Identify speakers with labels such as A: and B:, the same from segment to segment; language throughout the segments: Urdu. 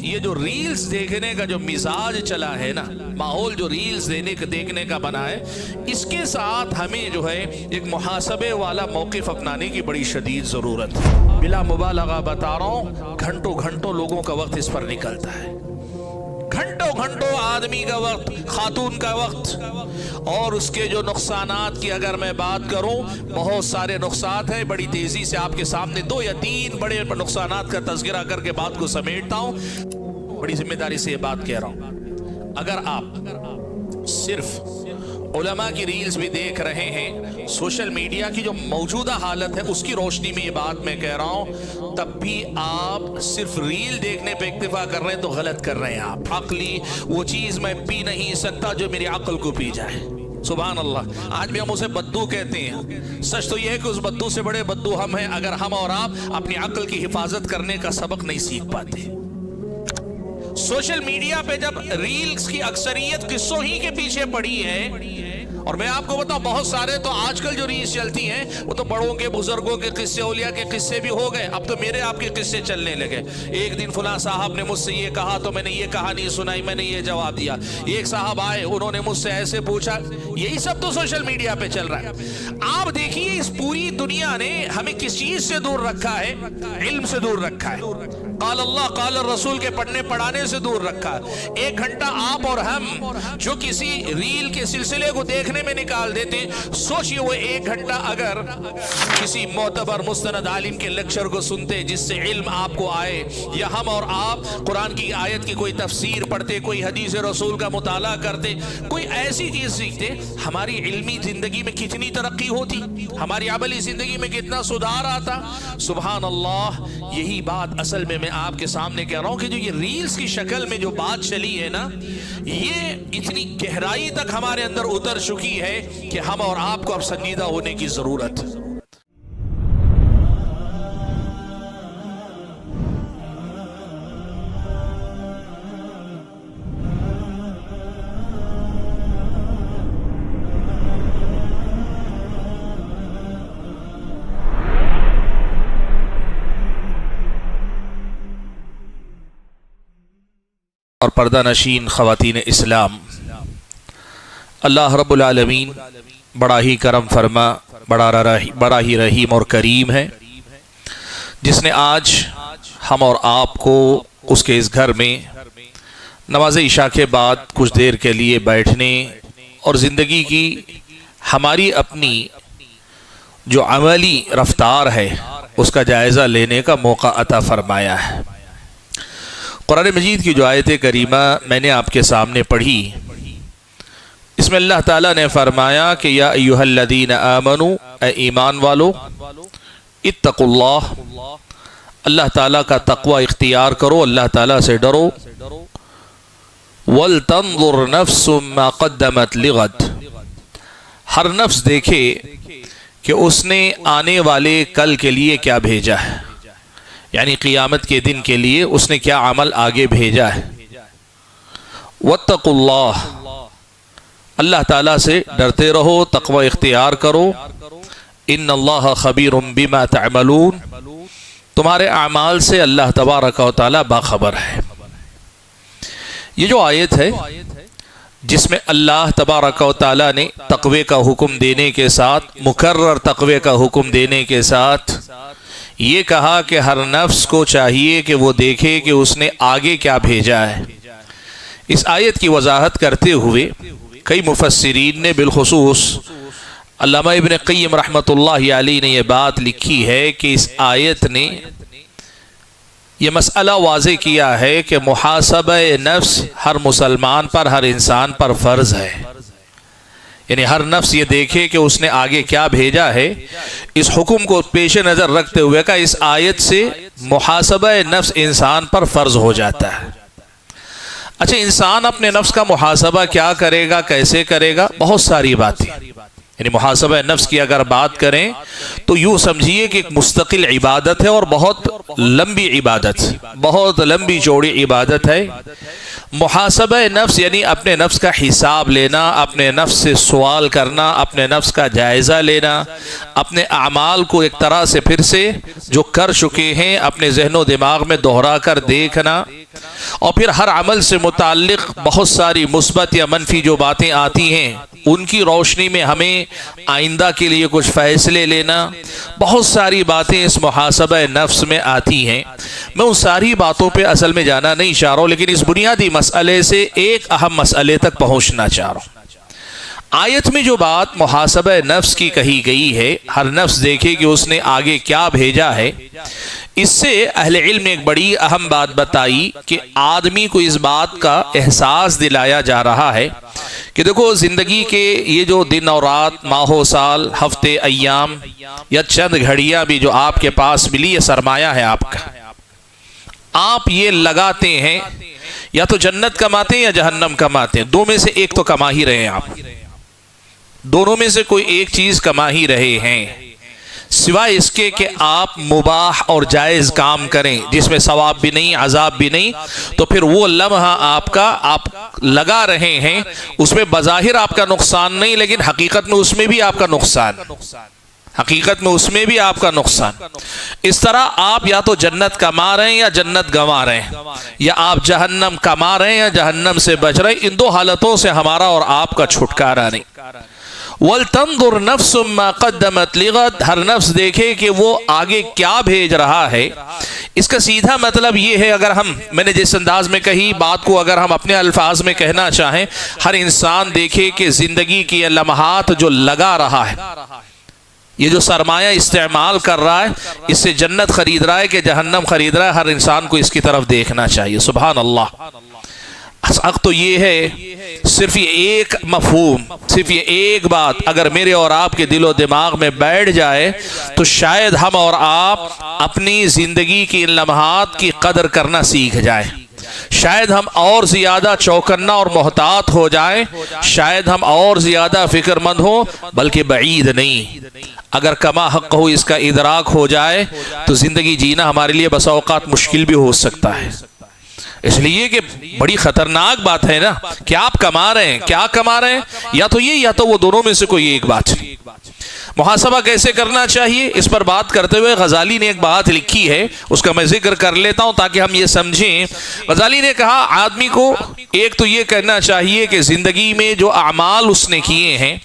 A: یہ جو ریلز دیکھنے کا جو مزاج چلا ہے نا، ماحول جو ریلز دیکھنے کا بنا ہے، اس کے ساتھ ہمیں جو ہے ایک محاسبے والا موقف اپنانے کی بڑی شدید ضرورت ہے۔ بلا مبالغہ بتا رہا ہوں، گھنٹوں لوگوں کا وقت اس پر نکلتا ہے، گھنٹوں آدمی کا وقت، خاتون کا وقت، اور اس کے جو نقصانات کی اگر میں بات کروں، بہت سارے نقصانات ہیں۔ بڑی تیزی سے آپ کے سامنے 2 یا 3 بڑے نقصانات کا تذکرہ کر کے بات کو سمیٹتا ہوں۔ بڑی ذمہ داری سے یہ بات کہہ رہا ہوں، اگر آپ صرف علماء کی ریلز بھی دیکھ رہے ہیں، سوشل میڈیا کی جو موجودہ حالت ہے اس کی روشنی میں یہ بات میں کہہ رہا ہوں، تب بھی آپ صرف ریل دیکھنے پہ اکتفا کر رہے ہیں تو غلط کر رہے ہیں آپ۔ عقلی وہ چیز میں پی نہیں سکتا جو میری عقل کو پی جائے۔ سبحان اللہ۔ آج بھی ہم اسے بدو کہتے ہیں، سچ تو یہ ہے کہ اس بدو سے بڑے بدو ہم ہیں اگر ہم اور آپ اپنی عقل کی حفاظت کرنے کا سبق نہیں سیکھ پاتے۔ سوشل میڈیا پہ جب ریلز کی اکثریت قصوں ہی کے پیچھے پڑی ہے، اور میں آپ کو بتاؤں بہت سارے تو آج کل جو ریلز چلتی ہیں وہ تو بڑوں کے، بزرگوں کے قصے، اولیاء کے قصے بھی ہو گئے، اب تو میرے آپ کے قصے چلنے لگے۔ ایک دن فلاں صاحب نے مجھ سے یہ کہا تو میں نے یہ کہانی سنائی، میں نے یہ جواب دیا۔ ایک صاحب آئے، انہوں نے مجھ سے ایسے پوچھا۔ یہی سب تو سوشل میڈیا پہ چل رہا ہے۔ آپ دیکھیے اس پوری دنیا نے ہمیں کس چیز سے دور رکھا ہے؟ علم سے دور رکھا ہے۔ قال اللہ قال الرسول کے پڑھنے پڑھانے سے دور رکھا ہے۔ 1 گھنٹہ آپ اور ہم جو کسی ریل کے سلسلے کو دیکھنے میں نکال دیتے، سوچئے وہ 1 گھنٹہ اگر کسی معتبر مستند عالم کے لیکچر کو سنتے جس سے علم آپ کو آئے، یا ہم اور آپ قرآن کی آیت کی کوئی تفسیر پڑھتے، کوئی حدیث رسول کا مطالعہ کرتے، کوئی ایسی چیز سیکھتے، ہماری علمی زندگی میں کتنی ترقی ہوتی، ہماری عملی زندگی میں کتنا سدھار آتا۔ سبحان اللہ۔ یہی بات اصل میں آپ کے سامنے کہہ رہا ہوں کہ جو یہ ریلز کی شکل میں جو بات چلی ہے نا، یہ اتنی گہرائی تک ہمارے اندر اتر چکی ہے کہ ہم اور آپ کو اب سنجیدہ ہونے کی ضرورت۔ اور پردہ نشین خواتین اسلام، اللہ رب العالمین بڑا ہی کرم فرما، بڑا ہی رحیم اور کریم ہے، جس نے آج ہم اور آپ کو اس کے اس گھر میں نماز عشاء کے بعد کچھ دیر کے لیے بیٹھنے اور زندگی کی ہماری اپنی جو عملی رفتار ہے اس کا جائزہ لینے کا موقع عطا فرمایا ہے۔ قرآن مجید کی جو آیت کریمہ میں نے آپ کے سامنے پڑھی، اس میں اللہ تعالیٰ نے فرمایا کہ یا ایھا الذین آمنوا، اے ایمان والو، اتقوا اللہ، اللہ تعالیٰ کا تقوی اختیار کرو، اللہ تعالیٰ سے ڈرو، وَلْتَنظُرْ نَفْسٌ مَا قَدَّمَتْ لِغَدٍ، ہر نفس دیکھے کہ اس نے آنے والے کل کے لیے کیا بھیجا ہے، یعنی قیامت کے دن کے لیے اس نے کیا عمل آگے بھیجا ہے۔ وَاتَّقُوا اللَّهَ، اللہ تعالیٰ سے ڈرتے رہو، تقوی اختیار کرو، ان اللہ خبیر بما تعملون، تمہارے اعمال سے اللہ تبارک و تعالیٰ باخبر ہے۔ یہ جو آیت ہے جس میں اللہ تبارک و تعالیٰ نے تقوی کا حکم دینے کے ساتھ، مکرر تقوی کا حکم دینے کے ساتھ یہ کہا کہ ہر نفس کو چاہیے کہ وہ دیکھے کہ اس نے آگے کیا بھیجا ہے، اس آیت کی وضاحت کرتے ہوئے کئی مفسرین نے، بالخصوص علامہ ابن قیم رحمۃ اللہ علیہ نے یہ بات لکھی ہے کہ اس آیت نے یہ مسئلہ واضح کیا ہے کہ محاسبہ نفس ہر مسلمان پر، ہر انسان پر فرض ہے، یعنی ہر نفس یہ دیکھے کہ اس نے آگے کیا بھیجا ہے۔ اس حکم کو پیش نظر رکھتے ہوئے کہ اس آیت سے محاسبہ نفس انسان پر فرض ہو جاتا ہے۔ اچھا، انسان اپنے نفس کا محاسبہ کیا کرے گا، کیسے کرے گا؟ بہت ساری باتیں، یعنی محاسبہ نفس کی اگر بات کریں تو یوں سمجھیے کہ ایک مستقل عبادت ہے، اور بہت لمبی عبادت، بہت لمبی چوڑی عبادت ہے۔ محاسبہ نفس یعنی اپنے نفس کا حساب لینا، اپنے نفس سے سوال کرنا، اپنے نفس کا جائزہ لینا، اپنے اعمال کو ایک طرح سے پھر سے جو کر چکے ہیں اپنے ذہن و دماغ میں دوہرا کر دیکھنا، اور پھر ہر عمل سے متعلق بہت ساری مثبت یا منفی جو باتیں آتی ہیں ان کی روشنی میں ہمیں آئندہ کے لیے کچھ فیصلے لینا، بہت ساری باتیں اس محاسبہ نفس میں آتی ہیں۔ میں ان ساری باتوں پہ اصل میں جانا نہیں چاہ رہا ہوں، لیکن اس بنیادی مسئلے سے ایک اہم مسئلے تک پہنچنا چاہ رہا ہوں۔ آیت میں جو بات محاسبہ نفس کی کہی گئی ہے، ہر نفس دیکھے کہ اس نے آگے کیا بھیجا ہے، اس سے اہل علم نے ایک بڑی اہم بات بتائی کہ آدمی کو اس بات کا احساس دلایا جا رہا ہے کہ دیکھو زندگی کے یہ جو دن اور رات، ماہ و سال، ہفتے، ایام یا چند گھڑیاں بھی جو آپ کے پاس ملی، یہ سرمایہ ہے آپ کا۔ آپ یہ لگاتے ہیں، یا تو جنت کماتے ہیں یا جہنم کماتے ہیں، دو میں سے ایک تو کما ہی رہے ہیں آپ، دونوں میں سے کوئی ایک چیز کما ہی رہے ہیں، سوائے اس کے کہ آپ مباح اور جائز کام کریں جس میں ثواب بھی نہیں، عذاب بھی نہیں، تو پھر وہ لمحہ آپ لگا رہے ہیں، اس میں بظاہر آپ کا نقصان نہیں، لیکن حقیقت میں اس میں بھی آپ کا نقصان، حقیقت میں اس میں بھی آپ کا نقصان۔ اس طرح آپ یا تو جنت کما رہے ہیں یا جنت گنوا رہے ہیں، یا آپ جہنم کما رہے ہیں یا جہنم سے بچ رہے ہیں، ان دو حالتوں سے ہمارا اور آپ کا چھٹکارا نہیں۔ وَلْتَنْظُرْ نَفْسٌ مَا قَدَّمَتْ لِغَدٍ، ہر نفس دیکھے کہ وہ آگے کیا بھیج رہا ہے۔ اس کا سیدھا مطلب یہ ہے، اگر میں نے جس انداز میں کہی بات کو اگر ہم اپنے الفاظ میں کہنا چاہیں، ہر انسان دیکھے کہ زندگی کی یہ لمحات جو لگا رہا ہے، یہ جو سرمایہ استعمال کر رہا ہے، اس سے جنت خرید رہا ہے کہ جہنم خرید رہا ہے، ہر انسان کو اس کی طرف دیکھنا چاہیے۔ سبحان اللہ۔ حق تو یہ ہے، صرف یہ ایک مفہوم، صرف یہ ایک بات اگر میرے اور آپ کے دل و دماغ میں بیٹھ جائے تو شاید ہم اور آپ اپنی زندگی کی ان لمحات کی قدر کرنا سیکھ جائیں، شاید ہم اور زیادہ چوکنا اور محتاط ہو جائیں، شاید ہم اور زیادہ فکر مند ہوں، بلکہ بعید نہیں، اگر کما حق ہو اس کا ادراک ہو جائے تو زندگی جینا ہمارے لیے بسا اوقات مشکل بھی ہو سکتا ہے۔ اس لیے کہ بڑی خطرناک بات ہے نا کہ آپ کما رہے ہیں، کیا کما رہے ہیں، یا تو یہ یا تو وہ، دونوں میں سے کوئی ایک بات۔ محاسبہ کیسے کرنا چاہیے، اس پر بات کرتے ہوئے غزالی نے ایک بات لکھی ہے، اس کا میں ذکر کر لیتا ہوں تاکہ ہم یہ سمجھیں۔ غزالی نے کہا آدمی کو ایک تو یہ کہنا چاہیے کہ زندگی میں جو اعمال اس نے کیے ہیں،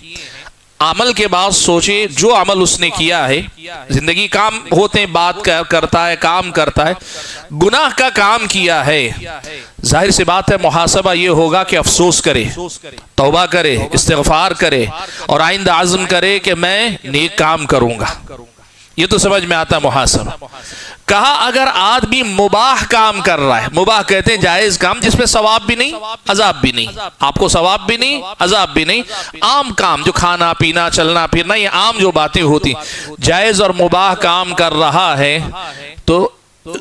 A: عمل کے بعد سوچے جو عمل اس نے کیا ہے، زندگی کام ہوتے ہیں، بات کرتا ہے، کام کرتا ہے، گناہ کا کام کیا ہے، ظاہر سی بات ہے محاسبہ یہ ہوگا کہ افسوس کرے، توبہ کرے، استغفار کرے اور آئندہ عزم کرے کہ میں نیک کام کروں گا، یہ تو سمجھ میں آتا محاسبہ۔ کہا اگر آدمی مباح کام کر رہا ہے، مباح کہتے ہیں جائز کام جس میں ثواب بھی نہیں، عذاب بھی نہیں، آپ کو ثواب بھی نہیں، عذاب بھی نہیں، عام کام جو کھانا پینا چلنا پھرنا، یہ عام جو باتیں ہوتی، جائز اور مباح کام کر رہا ہے، تو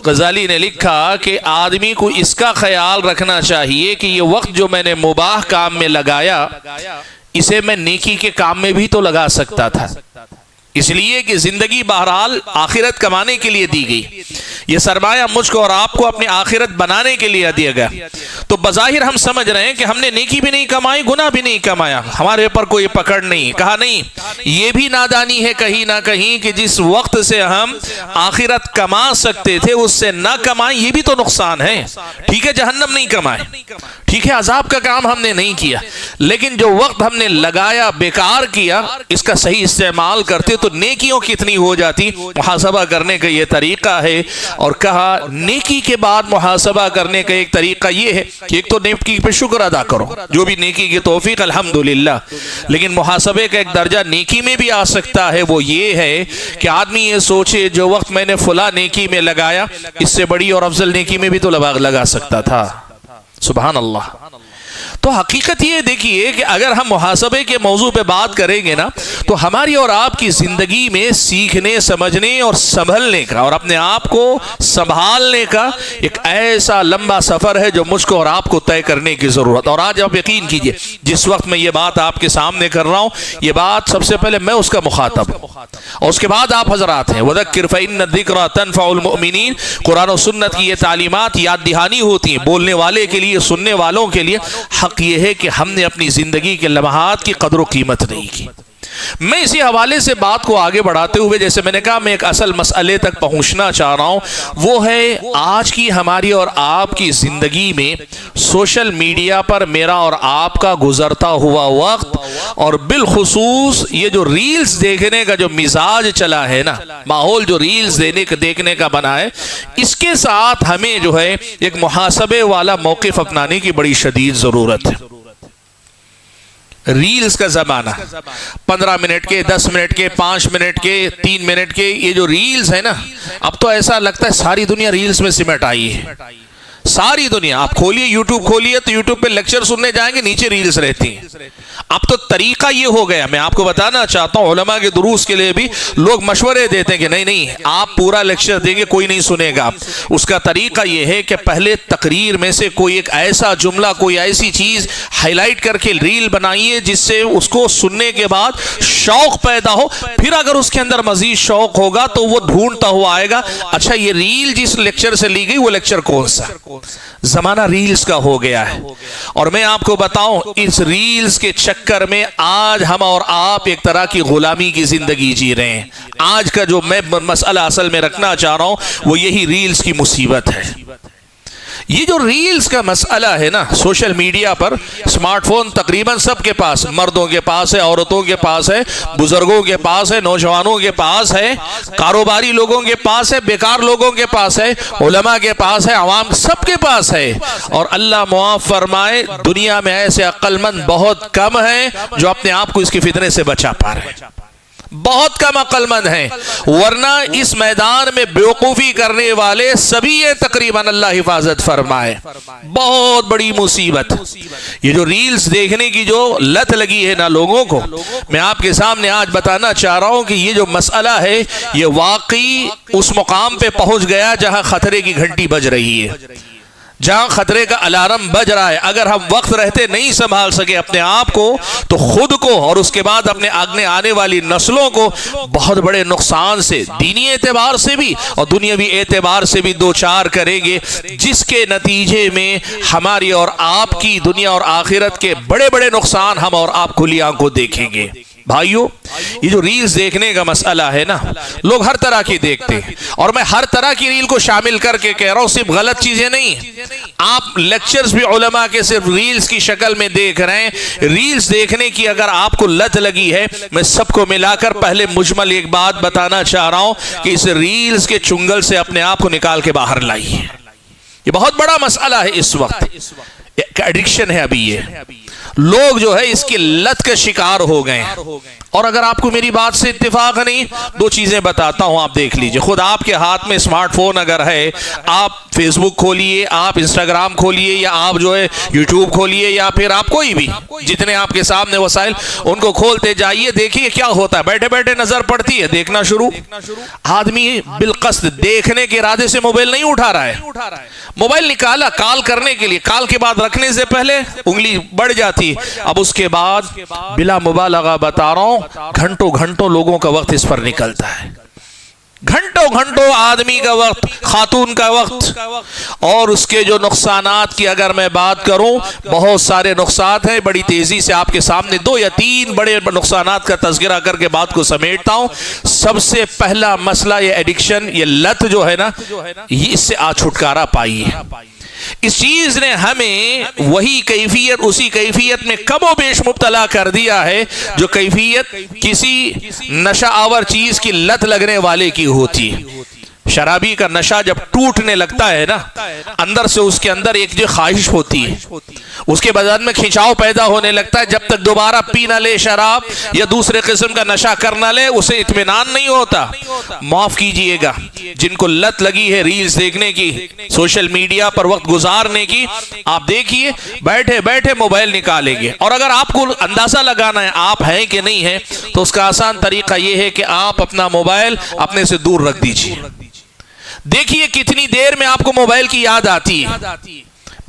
A: غزالی نے لکھا کہ آدمی کو اس کا خیال رکھنا چاہیے کہ یہ وقت جو میں نے مباح کام میں لگایا، اسے میں نیکی کے کام میں بھی تو لگا سکتا تھا، اس لیے کہ زندگی بہرحال آخرت کمانے کے لیے دی گئی، یہ سرمایہ مجھ کو اور آپ کو اپنی آخرت بنانے کے لیے دیا گیا، تو بظاہر ہم سمجھ رہے ہیں کہ ہم نے نیکی بھی نہیں کمائی، گناہ بھی نہیں کمایا، ہمارے اوپر کوئی پکڑ نہیں۔ کہا نہیں، یہ بھی نادانی ہے کہیں نہ کہیں کہ جس وقت سے ہم آخرت کما سکتے تھے اس سے نہ کمائیں، یہ بھی تو نقصان ہے۔ ٹھیک ہے جہنم نہیں کمائے، ٹھیک ہے عذاب کا کام ہم نے نہیں کیا، لیکن جو وقت ہم نے لگایا بیکار کیا، اس کا صحیح استعمال کرتے تو نیکیوں کتنی ہو جاتی۔ محاسبہ کرنے کا یہ طریقہ ہے، اور کہا نیکی کے بعد محاسبہ کرنے کا ایک طریقہ یہ ہے کہ ایک تو نیکی پہ شکر ادا کرو، جو بھی نیکی کی توفیق الحمدللہ، لیکن محاسبے کا ایک درجہ نیکی میں بھی آ سکتا ہے، وہ یہ ہے کہ آدمی یہ سوچے جو وقت میں نے فلاں نیکی میں لگایا، اس سے بڑی اور افضل نیکی میں بھی تو لگا سکتا تھا۔ سبحان اللہ۔ تو حقیقت یہ دیکھیے کہ اگر ہم محاسبے کے موضوع پہ بات کریں گے نا تو ہماری اور آپ کی زندگی میں سیکھنے، سمجھنے اور سنبھلنے کا اور اپنے آپ کو سنبھالنے کا ایک ایسا لمبا سفر ہے جو مجھ کو اور آپ کو طے کرنے کی ضرورت۔ اور آج آپ یقین کیجئے جس وقت میں یہ بات آپ کے سامنے کر رہا ہوں، یہ بات سب سے پہلے میں اس کا مخاطب ہوں، اور اس کے بعد آپ حضرات ہیں۔ وَذَكِّرْ فَإِنَّ الذِّكْرَىٰ تَنفَعُ الْمُؤْمِنِينَ، قرآن و سنت کی یہ تعلیمات یاد دہانی ہوتی ہیں بولنے والے کے لیے، سننے والوں کے لیے۔ حق یہ ہے کہ ہم نے اپنی زندگی کے لمحات کی قدر و قیمت نہیں کی، میں اسی حوالے سے بات کو آگے بڑھاتے ہوئے جیسے میں نے کہا میں ایک اصل مسئلے تک پہنچنا چاہ رہا ہوں، وہ ہے آج کی ہماری اور آپ کی زندگی میں سوشل میڈیا پر میرا اور آپ کا گزرتا ہوا وقت، اور بالخصوص یہ جو ریلز دیکھنے کا جو مزاج چلا ہے نا، ماحول جو ریلز دیکھنے کا بنا ہے، اس کے ساتھ ہمیں جو ہے ایک محاسبے والا موقف اپنانے کی بڑی شدید ضرورت ہے۔ ریلز کا زمانہ، 15 منٹ کے، 10 منٹ کے، 5 منٹ کے، 3 منٹ کے، یہ جو ریلز ہے نا، اب تو ایسا لگتا ہے ساری دنیا ریلز میں سمٹ آئی ہے۔ ساری دنیا آپ کھولیے، یوٹیوب کھولیے تو یوٹیوب پہ لیکچر سننے جائیں گے، نیچے ریلز رہتی ہیں۔ اب تو طریقہ یہ ہو گیا، میں آپ کو بتانا چاہتا ہوں، علماء کے دروس کے لیے بھی لوگ مشورے دیتے ہیں کہ نہیں آپ پورا لیکچر دیں گے کوئی نہیں سنے گا۔ اس کا طریقہ یہ ہے کہ پہلے تقریر میں سے کوئی ایک ایسا جملہ، کوئی ایسی چیز ہائی لائٹ کر کے ریل بنائیے جس سے اس کو سننے کے بعد شوق پیدا ہو، پھر اگر اس کے اندر مزید شوق ہوگا تو وہ ڈھونڈتا ہوا آئے گا، اچھا یہ ریل جس لیکچر سے لی گئی وہ لیکچر کون سا۔ زمانہ ریلز کا ہو گیا ہے، اور میں آپ کو بتاؤں اس ریلز کے چکر میں آج ہم اور آپ ایک طرح کی غلامی کی زندگی جی رہے ہیں۔ آج کا جو میں مسئلہ اصل میں رکھنا چاہ رہا ہوں وہ یہی ریلز کی مصیبت ہے۔ یہ جو ریلز کا مسئلہ ہے نا، سوشل میڈیا پر سمارٹ فون تقریباً سب کے پاس، مردوں کے پاس ہے، عورتوں کے پاس ہے، بزرگوں کے پاس ہے، نوجوانوں کے پاس ہے، کاروباری لوگوں کے پاس ہے، بیکار لوگوں کے پاس ہے، علماء کے پاس ہے، عوام سب کے پاس ہے۔ اور اللہ معاف فرمائے دنیا میں ایسے عقل مند بہت کم ہیں جو اپنے آپ کو اس کے فتنے سے بچا پا رہے ہیں، بہت کم عقل مند ہیں، ورنہ اس میدان میں بیوقوفی کرنے والے سبھی ہیں تقریباً، اللہ حفاظت فرمائے۔ بہت بڑی مصیبت یہ جو ریلز دیکھنے کی جو لت لگی ہے نا لوگوں کو، میں آپ کے سامنے آج بتانا چاہ رہا ہوں کہ یہ جو مسئلہ ہے یہ واقعی اس مقام پہ پہنچ گیا جہاں خطرے کی گھنٹی بج رہی ہے، جہاں خطرے کا الارم بج رہا ہے۔ اگر ہم وقت رہتے نہیں سنبھال سکے اپنے آپ کو تو خود کو اور اس کے بعد اپنے آنے والی نسلوں کو بہت بڑے نقصان سے، دینی اعتبار سے بھی اور دنیاوی اعتبار سے بھی دوچار کریں گے، جس کے نتیجے میں ہماری اور آپ کی دنیا اور آخرت کے بڑے بڑے نقصان ہم اور آپ کھلی آنکھوں دیکھیں گے۔ بھائیو، یہ جو ریلز دیکھنے کا مسئلہ ہے نا، لوگ ہر طرح کی دیکھتے ہیں، اور میں ہر طرح کی ریل کو شامل کر کے کہہ رہا ہوں، صرف غلط چیزیں نہیں، آپ لیکچرز بھی علماء کے صرف ریلز کی شکل میں دیکھ رہے ہیں۔ ریلز دیکھنے کی اگر آپ کو لت لگی ہے، میں سب کو ملا کر پہلے مجمل ایک بات بتانا چاہ رہا ہوں کہ اس ریلز کے چنگل سے اپنے آپ کو نکال کے باہر لائیے۔ یہ بہت بڑا مسئلہ ہے اس وقت، ایک ایڈکشن ہے ابھی، یہ لوگ جو ہے اس کی لت کا شکار ہو گئے ہیں۔ اور اگر آپ کو میری بات سے اتفاق نہیں، دو چیزیں بتاتا ہوں، آپ دیکھ لیجئے۔ خود آپ کے ہاتھ میں اسمارٹ فون اگر ہے، آپ فیس بک کھولیے، آپ انسٹاگرام کھولیے، یا آپ جو ہے یوٹیوب کھولیے، یا پھر آپ کوئی بھی جتنے آپ کے سامنے وسائل ان کو کھولتے جائیے، دیکھیے کیا ہوتا ہے۔ بیٹھے بیٹھے نظر پڑتی ہے، دیکھنا شروع، آدمی بالقصد دیکھنے کے ارادے سے موبائل نہیں اٹھا رہا ہے، موبائل نکالا کال کرنے کے لیے، کال کے بعد رکھنے سے پہلے انگلی بڑھ جاتی، اب اس کے بعد بلا مبالغہ بتا رہا ہوں گھنٹوں گھنٹوں لوگوں کا وقت اس پر نکلتا ہے، گھنٹوں گھنٹوں آدمی کا وقت، خاتون کا وقت۔ اور اس کے جو نقصانات کی اگر میں بات کروں، بہت سارے نقصانات ہیں، بڑی تیزی سے آپ کے سامنے 2 یا 3 بڑے نقصانات کا تذکرہ کر کے بات کو سمیٹتا ہوں۔ سب سے پہلا مسئلہ یہ ایڈکشن، یہ لت جو ہے نا، یہ اس سے چھٹکارا پائیے۔ اس چیز نے ہمیں وہی کیفیت، اسی کیفیت میں کم و بیش مبتلا کر دیا ہے جو کیفیت کسی نشہ آور چیز کی لت لگنے والے کی ہوتی ہے۔ شرابی کا نشہ جب ٹوٹنے لگتا ہے نا، اندر سے اس کے اندر ایک جو خواہش ہوتی ہے، اس کے بدن میں کھنچاؤ پیدا ہونے لگتا ہے، جب تک دوبارہ پی نہ لے شراب یا دوسرے قسم کا نشہ کر نہ لے اسے اطمینان نہیں ہوتا۔ معاف کیجئے گا، جن کو لت لگی ہے ریلز دیکھنے کی، سوشل میڈیا پر وقت گزارنے کی، آپ دیکھیے بیٹھے بیٹھے موبائل نکالیں گے، اور اگر آپ کو اندازہ لگانا ہے آپ ہیں کہ نہیں ہیں تو اس کا آسان طریقہ یہ ہے کہ آپ اپنا موبائل اپنے سے دور رکھ دیجئے۔ دیکھیے کتنی دیر میں آپ کو موبائل کی یاد آتی ہے،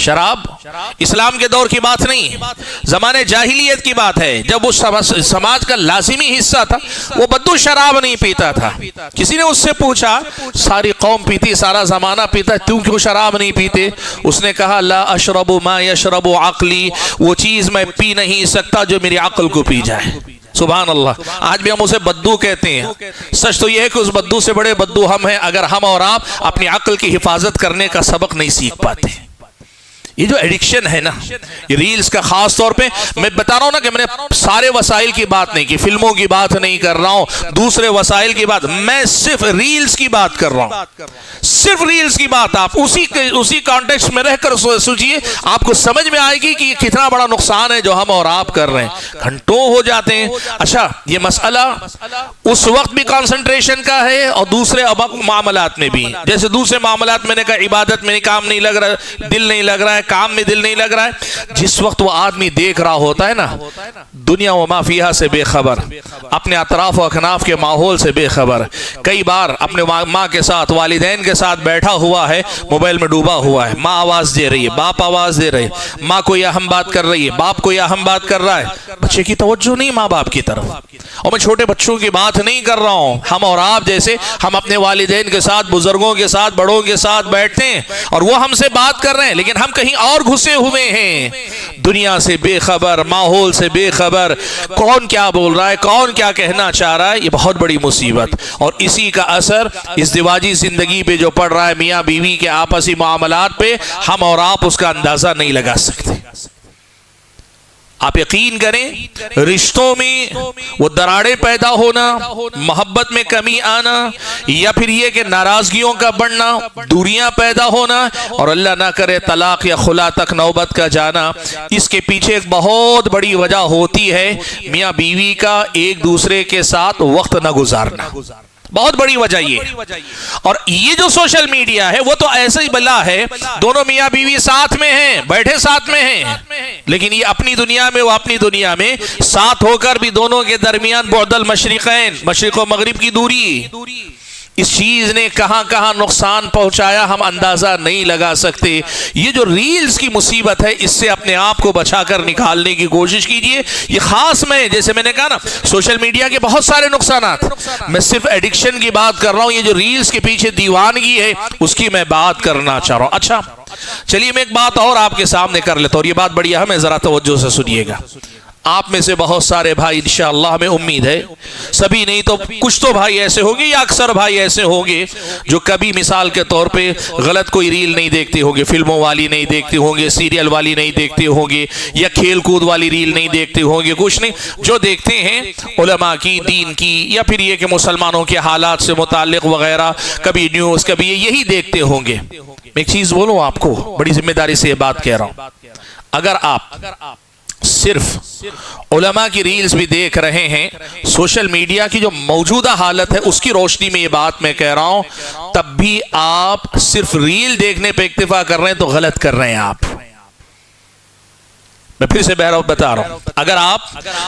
A: شراب اسلام کے دور کی بات نہیں، زمانے جاہلیت کی بات ہے، جب اس سماج کا لازمی حصہ تھا، وہ بدو شراب نہیں پیتا تھا۔ کسی نے اس سے پوچھا ساری قوم پیتی، سارا زمانہ پیتا، تم کیوں شراب نہیں پیتے؟ اس نے کہا لا اشرب ما یشرب عقلی، وہ چیز میں پی نہیں سکتا جو میری عقل کو پی جائے۔ سبحان اللہ، آج بھی ہم اسے بدو کہتے ہیں، سچ تو یہ ہے کہ اس بدو سے بڑے بدو ہم ہیں اگر ہم اور آپ اپنی عقل کی حفاظت کرنے کا سبق نہیں سیکھ پاتے۔ یہ جو ایڈکشن ہے نا، یہ ریلز کا خاص طور پہ میں بتا رہا ہوں نا کہ میں نے سارے وسائل کی بات نہیں کی، فلموں کی بات نہیں کر رہا ہوں، دوسرے وسائل کی بات، میں صرف ریلز کی بات کر رہا ہوں، صرف ریلز کی بات۔ آپ اسی کانٹیکسٹ میں رہ کر سوچئے، آپ کو سمجھ میں آئے گی کہ یہ کتنا بڑا نقصان ہے جو ہم اور آپ کر رہے ہیں، گھنٹوں ہو جاتے ہیں۔ اچھا، یہ مسئلہ اس وقت بھی کانسنٹریشن کا ہے اور دوسرے معاملات میں بھی، جیسے دوسرے معاملات میں نے کہا عبادت میں کام نہیں لگ رہا، دل نہیں لگ رہا ہے، کام میں دل نہیں لگ رہا ہے، جس وقت وہ آدمی دیکھ رہا ہوتا ہے نا دنیا و ما فیہا سے بے خبر، اپنے اطراف و اکناف کے ماحول سے بے خبر، کئی بار اپنے ماں کے ساتھ، والدین کے ساتھ بیٹھا ہوا ہے، موبائل میں ڈوبا ہوا ہے، ماں آواز دے رہی ہے، باپ آواز دے رہے، ماں کوئی اہم بات کر رہی ہے، باپ کوئی اہم بات کر رہا ہے، بچے کی توجہ نہیں ماں باپ کی طرف۔ اور میں چھوٹے بچوں کی بات نہیں کر رہا ہوں، ہم اور آپ جیسے ہم اپنے والدین کے ساتھ، بزرگوں کے ساتھ، بڑوں کے ساتھ بیٹھتے ہیں اور وہ ہم سے بات کر رہے ہیں لیکن ہم کہیں اور گھسے ہوئے ہیں، دنیا سے بے خبر، ماحول سے بے خبر، کون کیا بول رہا ہے، کون کیا کہنا چاہ رہا ہے، یہ بہت بڑی مصیبت۔ اور اسی کا اثر ازدواجی زندگی پہ جو پڑ رہا ہے، میاں بیوی کے آپسی معاملات پہ، ہم اور آپ اس کا اندازہ نہیں لگا سکتے۔ آپ یقین کریں، رشتوں میں وہ دراڑیں پیدا ہونا، محبت میں کمی آنا، یا پھر یہ کہ ناراضگیوں کا بڑھنا، دوریاں پیدا ہونا، اور اللہ نہ کرے طلاق یا خلا تک نوبت کا جانا، اس کے پیچھے ایک بہت بڑی وجہ ہوتی ہے میاں بیوی کا ایک دوسرے کے ساتھ وقت نہ گزارنا۔ بہت بڑی وجہ یہ، اور یہ جو سوشل میڈیا ہے وہ تو ایسا ہی بلا ہے، دونوں میاں بیوی ساتھ میں ہیں، بیٹھے ساتھ میں ہیں، لیکن یہ اپنی دنیا میں، وہ اپنی دنیا میں، ساتھ ہو کر بھی دونوں کے درمیان بعد المشرقین، مشرق و مغرب کی دوری، اس چیز نے کہاں کہاں نقصان پہنچایا ہم اندازہ نہیں لگا سکتے۔ یہ جو ریلز کی مصیبت ہے، اس سے اپنے آپ کو بچا کر نکالنے کی کوشش کیجئے۔ یہ خاص میں، جیسے میں نے کہا نا، سوشل میڈیا کے بہت سارے نقصانات، میں صرف ایڈکشن کی بات کر رہا ہوں، یہ جو ریلز کے پیچھے دیوانگی ہے اس کی میں بات کرنا چاہ رہا ہوں۔ اچھا چلیے میں ایک بات اور آپ کے سامنے کر لیتا ہوں، اور یہ بات بڑی اہم ہے، ذرا توجہ سے سنیے گا۔ آپ میں سے بہت سارے بھائی، انشاءاللہ ہمیں امید ہے سبھی نہیں تو کچھ تو بھائی ایسے ہوں گے یا اکثر بھائی ایسے ہوں گے جو کبھی مثال کے طور پہ غلط کوئی ریل نہیں دیکھتے ہوں گے، فلموں والی نہیں دیکھتے ہوں گے، سیریل والی نہیں دیکھتے ہوں گے، یا کھیل کود والی ریل نہیں دیکھتے ہوں گے، کچھ نہیں، جو دیکھتے ہیں علماء کی، دین کی، یا پھر یہ کہ مسلمانوں کے حالات سے متعلق وغیرہ، کبھی نیوز، کبھی یہی دیکھتے ہوں گے۔ میں ایک چیز بولوں آپ کو، بڑی ذمہ داری سے یہ بات کہہ رہا ہوں، اگر آپ صرف علماء کی ریلز بھی دیکھ رہے ہیں، سوشل میڈیا کی جو موجودہ حالت ہے اس کی روشنی میں یہ بات میں کہہ رہا ہوں، تب بھی آپ صرف ریل دیکھنے پہ اکتفا کر رہے ہیں تو غلط کر رہے ہیں آپ۔ میں پھر سے بہرحال بتا رہا ہوں، اگر آپ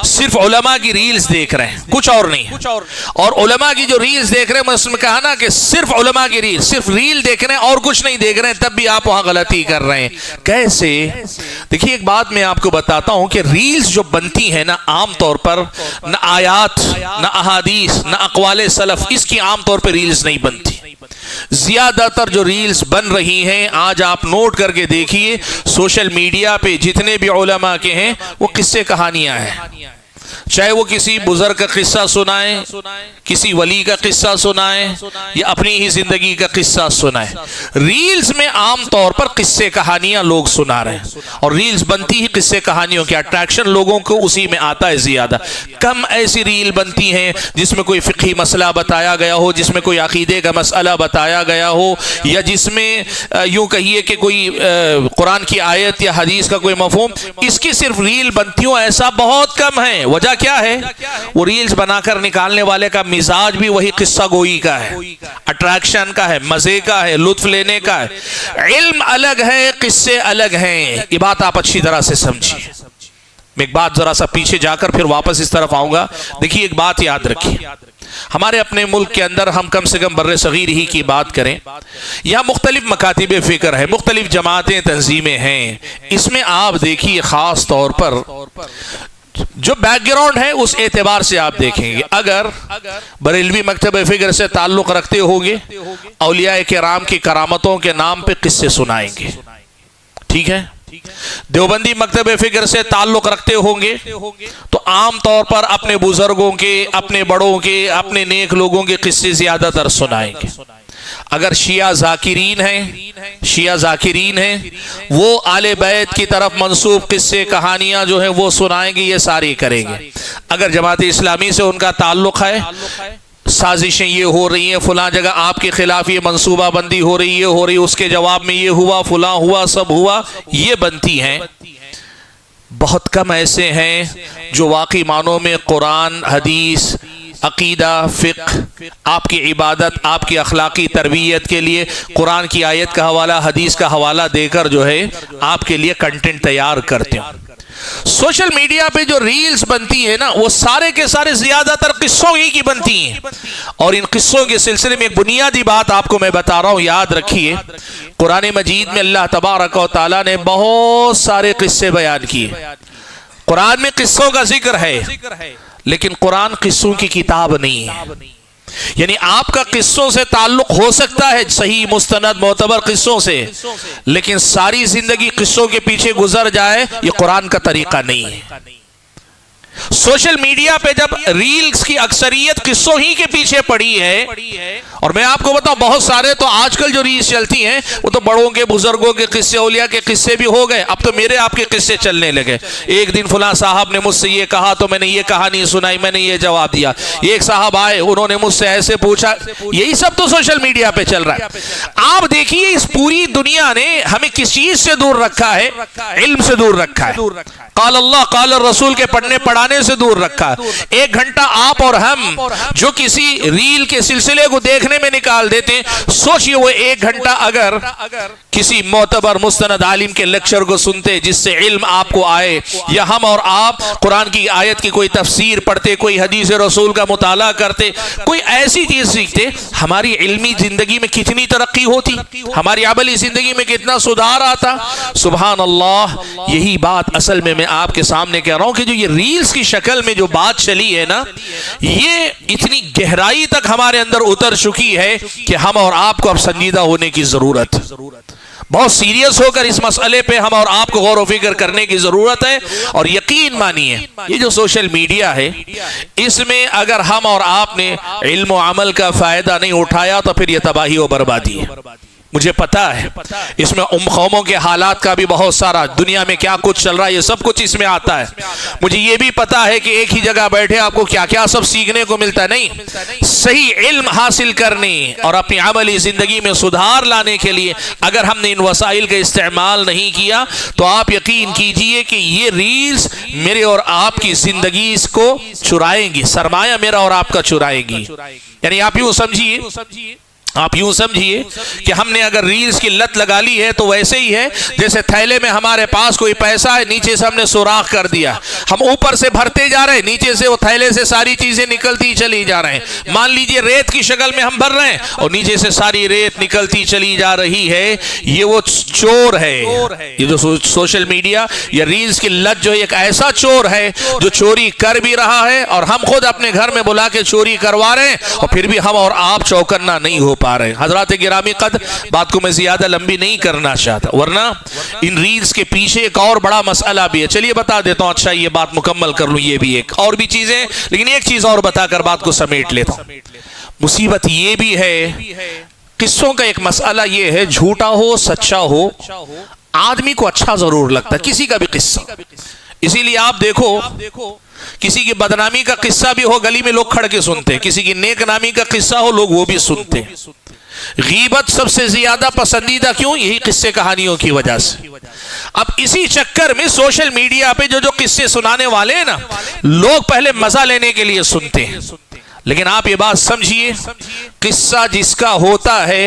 A: صرف علماء کی ریلز دیکھ رہے ہیں، کچھ اور نہیں، اور علماء کی جو ریلز دیکھ رہے ہیں، میں اس میں کہا نا کہ صرف علماء کی ریل، صرف ریل دیکھ رہے ہیں اور کچھ نہیں دیکھ رہے ہیں، تب بھی آپ وہاں غلطی کر رہے ہیں۔ کیسے؟ دیکھیے ایک بات میں آپ کو بتاتا ہوں کہ ریلز جو بنتی ہیں نا، عام طور پر نہ آیات، نہ احادیث، نہ اقوال سلف، اس کی عام طور پہ ریلز نہیں بنتی۔ زیادہ تر جو ریلز بن رہی ہیں، آج آپ نوٹ کر کے دیکھیے، سوشل میڈیا پہ جتنے بھی علماء کے ہیں وہ قصے کہانیاں ہیں، چاہے وہ کسی بزرگ کا قصہ سنائیں، کسی ولی کا قصہ سنائیں، یا اپنی ہی زندگی کا قصہ سنائیں۔ ریلز میں عام طور پر قصے کہانیاں لوگ سنا رہے ہیں، اور ریلز بنتی ہی قصے کہانیوں کے، اٹریکشن لوگوں کو اسی میں آتا ہے زیادہ۔ کم ایسی ریل بنتی ہیں جس میں کوئی فقہی مسئلہ بتایا گیا ہو، جس میں کوئی عقیدے کا مسئلہ بتایا گیا ہو، یا جس میں یوں کہیے کہ کوئی قرآن کی آیت یا حدیث کا کوئی مفہوم، اس کی صرف ریل بنتی ہوں، ایسا بہت کم ہے۔ وجہ کیا ہے؟ وہ ریلز بنا کر نکالنے والے کا مزاج بھی وہی قصہ گوئی کا ہے، اٹریکشن کا ہے، مزے کا ہے، لطف لینے کا ہے۔ علم الگ ہے، قصے الگ ہیں، یہ بات آپ اچھی طرح سے سمجھیے۔ میں ایک بات ذرا سا پیچھے جا کر پھر واپس اس طرف آؤں گا. دیکھیے ایک بات یاد رکھیے, ہمارے اپنے ملک کے اندر ہم کم سے کم بر صغیر ہی کی بات کریں, یہاں مختلف مکاتب فکر ہے, مختلف جماعتیں تنظیمیں ہیں. اس میں آپ دیکھیے خاص طور پر جو بیک گراؤنڈ ہے اس اعتبار سے آپ دیکھیں گے, اگر بریلوی مکتب فکر سے تعلق رکھتے ہوگے اولیاء کرام کی کرامتوں کے نام پہ قصے سنائیں گے, ٹھیک ہے. دیوبندی مکتب فکر سے تعلق رکھتے ہوں گے تو عام طور پر اپنے بزرگوں کے, اپنے بڑوں کے, اپنے نیک لوگوں کے قصے زیادہ تر سنائیں گے. اگر شیعہ ذاکرین ہیں وہ آل بیت کی طرف منسوب قصے کہانیاں جو ہیں وہ سنائیں گے, یہ ساری کریں گے. اگر جماعت اسلامی سے ان کا تعلق ہے, سازشیں یہ ہو رہی ہیں, فلاں جگہ آپ کے خلاف یہ منصوبہ بندی ہو رہی, یہ ہو رہی, اس کے جواب میں یہ ہوا, فلاں ہوا, سب ہوا, یہ بنتی ہیں. بہت کم ایسے ہیں جو واقعی معنوں میں قرآن, حدیث, عقیدہ, فقہ, آپ کی عبادت, آپ کی اخلاقی تربیت کے لیے قرآن کی آیت کا حوالہ, حدیث کا حوالہ دے کر جو ہے آپ کے لیے کنٹینٹ تیار کرتے ہیں. سوشل میڈیا پہ جو ریلز بنتی ہیں نا وہ سارے کے سارے زیادہ تر قصوں ہی کی بنتی ہیں. اور ان قصوں کے سلسلے میں ایک بنیادی بات آپ کو میں بتا رہا ہوں, یاد رکھیے. قرآن مجید میں اللہ تبارک و تعالیٰ نے بہت سارے قصے بیان کیے. قرآن میں قصوں کا ذکر ہے لیکن قرآن قصوں کی کتاب نہیں ہے. یعنی آپ کا قصوں سے تعلق ہو سکتا ہے, صحیح مستند معتبر قصوں سے, لیکن ساری زندگی قصوں کے پیچھے گزر جائے یہ قرآن کا طریقہ نہیں ہے. سوشل میڈیا پہ جب ریلز کی اکثریت قصوں ہی کے پیچھے پڑی ہے, اور میں آپ کو بتاؤں بہت سارے تو آج کل جو ریلز چلتی ہیں وہ تو بڑوں کے, بزرگوں کے قصے, اولیاء کے قصے بھی ہو گئے, اب تو میرے آپ کے قصے چلنے لگے. ایک دن فلاں صاحب نے مجھ سے یہ کہا تو میں نے یہ کہانی سنائی, میں نے یہ جواب دیا. ایک صاحب آئے, انہوں نے مجھ سے ایسے پوچھا. یہی سب تو سوشل میڈیا پہ چل رہا ہے. آپ دیکھیے اس پوری دنیا نے ہمیں کس چیز سے دور رکھا ہے؟ علم سے دور رکھا ہے. قال اللہ قال الرسول کے پڑھنے پڑھانے سے دور رکھا. ایک گھنٹہ آپ اور ہم جو کسی ریل کے سلسلے کو دیکھنے میں نکال دیتے ہیں, سوچئے وہ ایک گھنٹہ اگر کسی معتبر مستند عالم کے لیکچر کو سنتے جس سے علم آپ کو آئے, یا ہم اور آپ قرآن کی آیت کی کوئی تفسیر پڑھتے, کوئی حدیث رسول کا مطالعہ کرتے, کوئی ایسی چیز سیکھتے, ہماری علمی زندگی میں کتنی ترقی ہوتی, ہماری عملی زندگی میں کتنا سدھار آتا. سبحان اللہ. یہی بات اصل میں آپ کے سامنے کہہ رہا ہوں کہ جو یہ ریلز کی شکل میں جو بات چلی ہے نا, یہ اتنی گہرائی تک ہمارے اندر اتر چکی ہے کہ ہم اور آپ کو اب سنجیدہ ہونے کی ضرورت, بہت سیریس ہو کر اس مسئلے پہ ہم اور آپ کو غور و فکر کرنے کی ضرورت ہے. اور یقین مانیے یہ جو سوشل میڈیا ہے اس میں اگر ہم اور آپ نے علم و عمل کا فائدہ نہیں اٹھایا تو پھر یہ تباہی و بربادی ہے. مجھے پتا ہے اس میں قوموں کے حالات کا بھی بہت سارا, دنیا میں کیا کچھ چل رہا ہے یہ سب کچھ اس میں آتا ہے. مجھے یہ بھی پتا ہے کہ ایک ہی جگہ بیٹھے آپ کو کیا کیا سب سیکھنے کو ملتا ہے. نہیں, صحیح علم حاصل کرنے اور اپنی عملی زندگی میں سدھار لانے کے لیے اگر ہم نے ان وسائل کا استعمال نہیں کیا تو آپ یقین کیجئے کہ یہ ریلز میرے اور آپ کی زندگی کو چرائیں گی, سرمایہ میرا اور آپ کا چرائیں گی. یعنی آپ یوں سمجھیے کہ ہم نے اگر ریلز کی لت لگا لی ہے تو ویسے ہی ہے جیسے تھیلے میں ہمارے پاس کوئی پیسہ ہے, نیچے سے ہم نے سوراخ کر دیا, ہم اوپر سے بھرتے جا رہے ہیں, نیچے سے وہ تھیلے سے ساری چیزیں نکلتی چلی جا رہے ہیں. مان لیجئے ریت کی شکل میں ہم بھر رہے ہیں اور نیچے سے ساری ریت نکلتی چلی جا رہی ہے. یہ وہ چور ہے, یہ جو سوشل میڈیا یا ریلز کی لت جو ایک ایسا چور ہے جو چوری کر بھی رہا ہے اور ہم خود اپنے گھر میں بلا کے چوری کروا رہے ہیں, اور پھر بھی ہم اور آپ چوکنا نہیں ہو پا رہے. حضرات گرامی قدر, بات کو میں زیادہ لمبی نہیں کرنا چاہتا ورنہ ان ریلز کے پیچھے ایک اور بڑا مسئلہ بھی ہے. چلیے بتا دیتا ہوں, اچھا یہ بات مکمل کر لوں, یہ بھی ایک اور بھی چیزیں, لیکن ایک چیز اور بتا کر بات کو سمیٹ لیتا ہوں. مصیبت یہ بھی ہے, قصوں کا ایک مسئلہ یہ ہے, جھوٹا ہو سچا ہو آدمی کو اچھا ضرور لگتا ہے کسی کا بھی قصہ. اسی لیے آپ دیکھو کسی کی بدنامی کا قصہ بھی ہو گلی میں لوگ کھڑ کے سنتے, کسی کی نیک نامی کا قصہ ہو لوگ وہ بھی سنتے. غیبت سب سے زیادہ پسندیدہ کیوں؟ یہی قصے کہانیوں کی وجہ سے. اب اسی چکر میں سوشل میڈیا پہ جو قصے سنانے والے ہیں نا, لوگ پہلے مزہ لینے کے لیے سنتے ہیں, لیکن آپ یہ بات سمجھیے، قصہ جس کا ہوتا ہے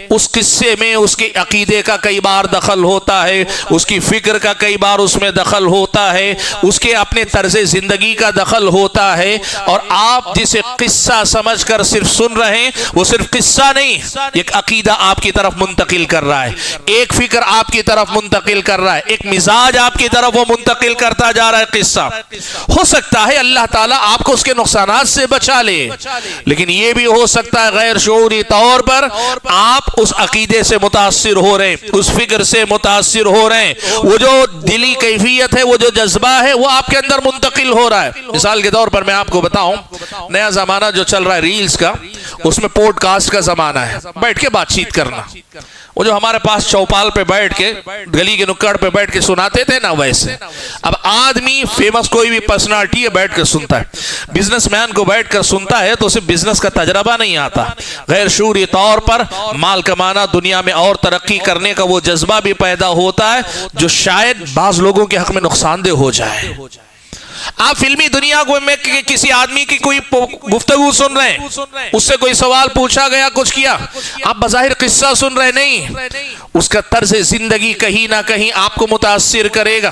A: اس قصے میں اس کے عقیدے کا کئی بار دخل ہوتا ہے، اس کی فکر کا کئی بار اس میں دخل ہوتا ہے، اس کے اپنے طرز زندگی کا دخل ہوتا ہے، اور آپ جسے قصہ سمجھ کر صرف سن رہے ہیں وہ صرف قصہ نہیں، ایک عقیدہ آپ کی طرف منتقل کر رہا ہے، ایک فکر آپ کی طرف منتقل کر رہا ہے، ایک مزاج آپ کی طرف وہ منتقل کرتا جا رہا ہے۔ قصہ ہو سکتا ہے اللہ تعالیٰ آپ کو اس کے نقصانات سے بچا لے، لیکن یہ بھی ہو سکتا ہے غیر شعوری طور پر آپ اس عقیدے سے متاثر ہو رہے ہیں، اس فکر سے متاثر ہو رہے ہیں، وہ جو دلی کیفیت ہے، وہ جو جذبہ ہے، وہ آپ کے اندر منتقل ہو رہا ہے۔ مثال کے طور پر میں آپ کو بتاؤں، نیا زمانہ جو چل رہا ہے ریلز کا، اس میں پوڈ کاسٹ کا زمانہ ہے، بیٹھ کے بات چیت کرنا، وہ جو ہمارے پاس چوپال پہ بیٹھ کے گلی کے نکڑ پہ بیٹھ کے سناتے تھے نا، ویسے اب آدمی فیمس کوئی بھی پرسنالٹی ہے بیٹھ کر سنتا ہے، بزنس مین کو بیٹھ کر سنتا ہے تو اسے بزنس کا تجربہ نہیں آتا، غیر شعوری طور پر مال کمانا، دنیا میں اور ترقی کرنے کا وہ جذبہ بھی پیدا ہوتا ہے جو شاید بعض لوگوں کے حق میں نقصان دہ ہو جائے۔ آپ فلمی دنیا میں کسی آدمی کی کوئی گفتگو سن رہے ہیں، اس سے کوئی سوال پوچھا گیا، کچھ کیا، آپ بظاہر قصہ سن رہے نہیں، اس کا طرز زندگی کہیں نہ کہیں آپ کو متاثر کرے گا۔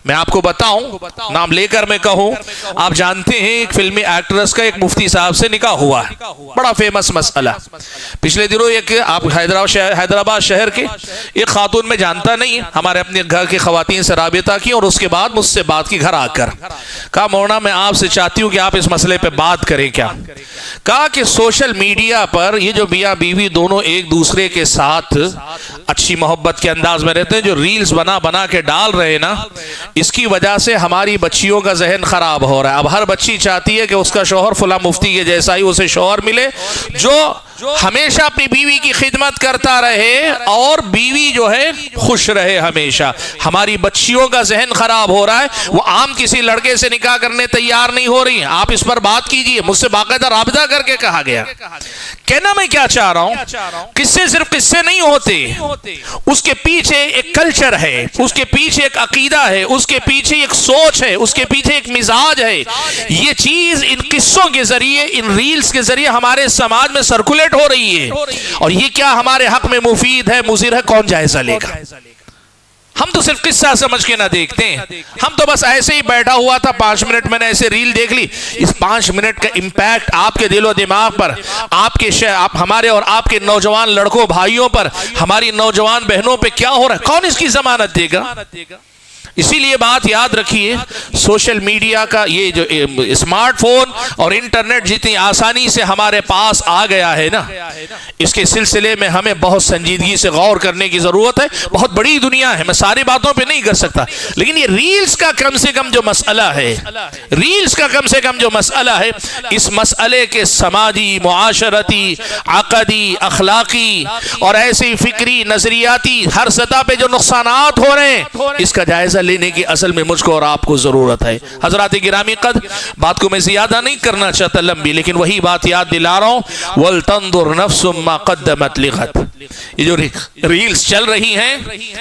A: میں آپ کو بتاؤں، نام لے کر میں کہوں، آپ جانتے ہیں ایک فلمی ایکٹریس کا ایک مفتی صاحب سے نکاح ہوا ہے، بڑا فیمس مسئلہ۔ پچھلے دنوں ایک آپ حیدرآباد شہر کے ایک خاتون میں جانتا نہیں، ہمارے اپنے گھر کی خواتین سے رابطہ کی اور اس کے بعد مجھ سے بات کی گھر آ کر، کہا مولانا میں آپ سے چاہتی ہوں کہ آپ اس مسئلے پہ بات کریں کیا؟ کہا کہ سوشل میڈیا پر یہ جو میاں بیوی دونوں ایک دوسرے کے ساتھ اچھی محبت کے انداز میں رہتے ہیں، جو ریلز بنا کے ڈال رہے ہیں نا، اس کی وجہ سے ہماری بچیوں کا ذہن خراب ہو رہا ہے۔ اب ہر بچی چاہتی ہے کہ اس کا شوہر فلاں مفتی کے جیسا ہی اسے شوہر ملے جو ہمیشہ اپنی بیوی کی خدمت کرتا رہے اور بیوی جو ہے خوش رہے ہمیشہ۔ ہماری بچیوں کا ذہن خراب ہو رہا ہے، وہ عام کسی لڑکے سے نکاح کرنے تیار نہیں ہو رہی ہیں۔ آپ اس پر بات کیجئے، مجھ سے باقاعدہ رابطہ کر کے کہا گیا۔ کہنا میں کیا چاہ رہا ہوں، قصے صرف قصے نہیں ہوتے، اس کے پیچھے ایک کلچر ہے، اس کے پیچھے ایک عقیدہ ہے، اس کے پیچھے ایک سوچ ہے، اس کے پیچھے ایک مزاج ہے۔ یہ چیز ان قصوں کے ذریعے، ان ریلز کے ذریعے ہمارے سماج میں سرکولیٹ ہو رہی ہے، اور یہ کیا ہمارے حق میں مفید ہے، مضر ہے، کون جائزہ لے گا؟ ہم تو صرف قصہ سمجھ کے نہ دیکھتے ہیں، ہم تو بس ایسے ہی بیٹھا ہوا تھا، 5 منٹ میں نے ایسے ریل دیکھ لی، اس 5 منٹ کا امپیکٹ آپ کے دل و دماغ پر، ہمارے اور آپ کے نوجوان لڑکوں بھائیوں پر، ہماری نوجوان بہنوں پہ کیا ہو رہا ہے، کون اس کی ضمانت دے گا؟ اسی لیے بات یاد رکھیے، سوشل میڈیا کا یہ جو اسمارٹ فون اور انٹرنیٹ جتنی آسانی سے ہمارے پاس آ گیا ہے نا، اس کے سلسلے میں ہمیں بہت سنجیدگی سے غور کرنے کی ضرورت ہے۔ بہت بڑی دنیا ہے، میں ساری باتوں پہ نہیں کر سکتا، لیکن یہ ریلز کا کم سے کم جو مسئلہ ہے، ریلز کا کم سے کم جو مسئلہ ہے، اس مسئلے کے سماجی، معاشرتی، عقدی، اخلاقی اور ایسی فکری، نظریاتی ہر سطح پہ جو نقصانات ہو رہے ہیں، اس کا جائزہ لینے کی اصل میں مجھ کو اور آپ کو ضرورت ہے۔ حضرات گرامی قدر، بات کو میں زیادہ نہیں کرنا چاہتا لمبی، لیکن وہی بات یاد دلا رہا ہوں، وَلْتَنْظُرْ نَفْسٌ مَا قَدَّمَتْ لِغَدٍ۔ یہ جو ریلز چل رہی ہیں،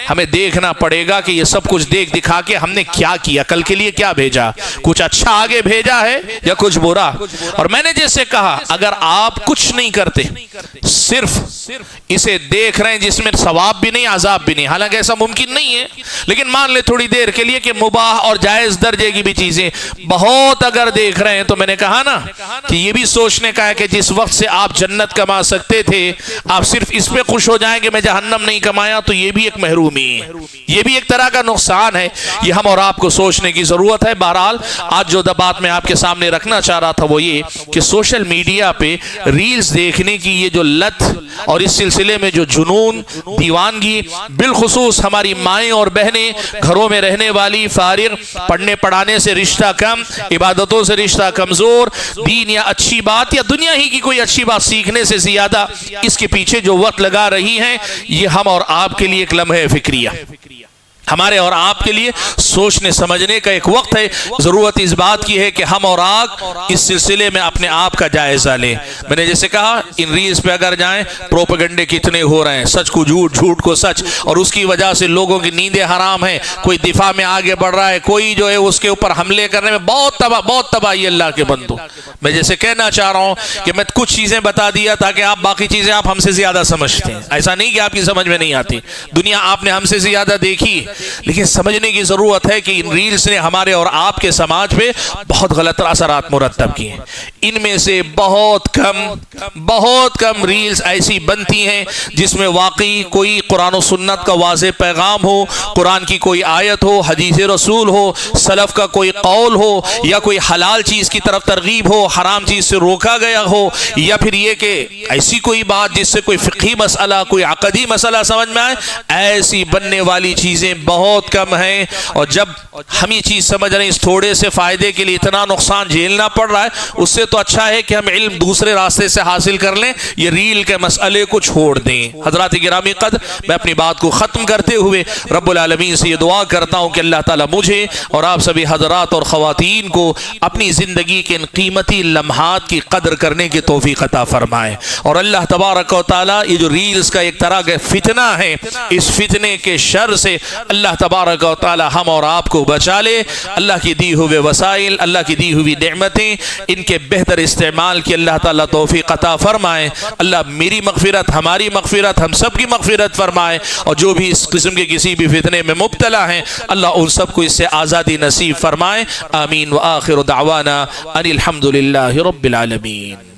A: ہمیں دیکھنا پڑے گا کہ یہ سب کچھ دیکھ دکھا کے ہم نے کیا کیا، کل کے لیے کیا بھیجا، کچھ اچھا آگے بھیجا ہے یا کچھ برا۔ اور میں نے جیسے کہا، اگر آپ کچھ نہیں کرتے، صرف اسے دیکھ رہے ہیں جس میں ثواب بھی نہیں، عذاب بھی نہیں، حالانکہ ایسا ممکن نہیں ہے، لیکن مان لے تھوڑی دیر کے لیے کہ مباح اور جائز درجے کی بھی چیزیں بہت اگر دیکھ رہے ہیں، تو میں نے کہا نا کہ یہ بھی سوچنے کا ہے کہ جس وقت سے آپ جنت کما سکتے تھے، آپ صرف اس پہ خوش ہو جائیں کہ میں جہنم نہیں کمایا، تو یہ بھی ایک محرومی ہے، یہ بھی ایک طرح کا نقصان ہے۔ یہ ہم اور آپ کو سوچنے کی ضرورت ہے۔ بہرحال آج جو بات میں آپ کے سامنے رکھنا چاہ رہا تھا وہ یہ کہ سوشل میڈیا پہ ریلز دیکھنے کی یہ جو لت اور اس سلسلے میں جو جنون، دیوانگی، بالخصوص ہماری مائیں اور بہنیں گھروں میں رہنے والی، فارغ، پڑھنے پڑھانے سے رشتہ کم، عبادتوں سے رشتہ کمزور، دین یا اچھی بات یا دنیا ہی کی کوئی اچھی بات سیکھنے سے زیادہ اس کے پیچھے جو وقت لگا رہی ہیں، یہ ہم اور آپ کے لیے ایک لمحہ فکریہ۔ ہمارے اور آپ کے لیے سوچنے سمجھنے کا ایک وقت ہے. ضرورت اس بات کی ہے کہ ہم اور آپ اس سلسلے میں اپنے آپ کا جائزہ لیں. میں نے جیسے کہا ان ریلز پہ اگر جائیں پروپیگنڈے کتنے ہو رہے ہیں، سچ کو جھوٹ، جھوٹ کو سچ، اور اس کی وجہ سے لوگوں کی نیندیں حرام ہیں. کوئی دفاع میں آگے بڑھ رہا ہے، کوئی جو ہے اس کے اوپر حملے کرنے میں بہت تباہی. اللہ کے بندو، میں جیسے کہنا چاہ رہا ہوں کہ میں کچھ چیزیں بتا دیا تاکہ آپ باقی چیزیں آپ ہم سے زیادہ سمجھتے ہیں. ایسا نہیں کہ آپ کی سمجھ میں نہیں آتی، دنیا آپ نے ہم سے زیادہ دیکھی، لیکن سمجھنے کی ضرورت ہے کہ ان ریلز نے ہمارے اور آپ کے سماج پہ بہت غلط اثرات مرتب کیے ہیں. ان میں سے بہت کم ریلز ایسی بنتی ہیں جس میں واقعی کوئی قرآن و سنت کا واضح پیغام ہو، قرآن کی کوئی آیت ہو، حدیث رسول ہو، سلف کا کوئی قول ہو، یا کوئی حلال چیز کی طرف ترغیب ہو، حرام چیز سے روکا گیا ہو، یا پھر یہ کہ ایسی کوئی بات جس سے کوئی فقہی مسئلہ، کوئی عقدی مسئلہ سمجھ میں آئے. ایسی بننے والی چیزیں بہت کم ہیں. اور جب ہم یہ چیز سمجھ رہے ہیں اس تھوڑے سے فائدے کے لیے اتنا نقصان جھیلنا پڑ رہا ہے، اس سے تو اچھا ہے کہ ہم علم دوسرے راستے سے حاصل کر لیں، یہ ریل کے مسئلے کو چھوڑ دیں. حضرات گرامی قدر، میں اپنی بات کو ختم کرتے ہوئے رب العالمین سے یہ دعا کرتا ہوں کہ اللہ تعالیٰ مجھے اور آپ سبھی حضرات اور خواتین کو اپنی زندگی کے ان قیمتی لمحات کی قدر کرنے کی توفیق عطا فرمائے. اور اللہ تبارک و تعالیٰ یہ جو ریلز کا ایک طرح کا فتنہ ہے، اس فتنے کے شر سے اللہ تبارک و تعالی ہم اور آپ کو بچا لے. اللہ کی دی ہوئے وسائل، اللہ کی دی ہوئی نعمتیں، ان کے بہتر استعمال کی اللہ تعالیٰ توفیق عطا فرمائے. اللہ میری مغفرت، ہماری مغفرت، ہم سب کی مغفرت فرمائے. اور جو بھی اس قسم کے کسی بھی فتنے میں مبتلا ہیں، اللہ ان سب کو اس سے آزادی نصیب فرمائے. آمین. وآخر دعوانا ان الحمد للہ رب العالمین.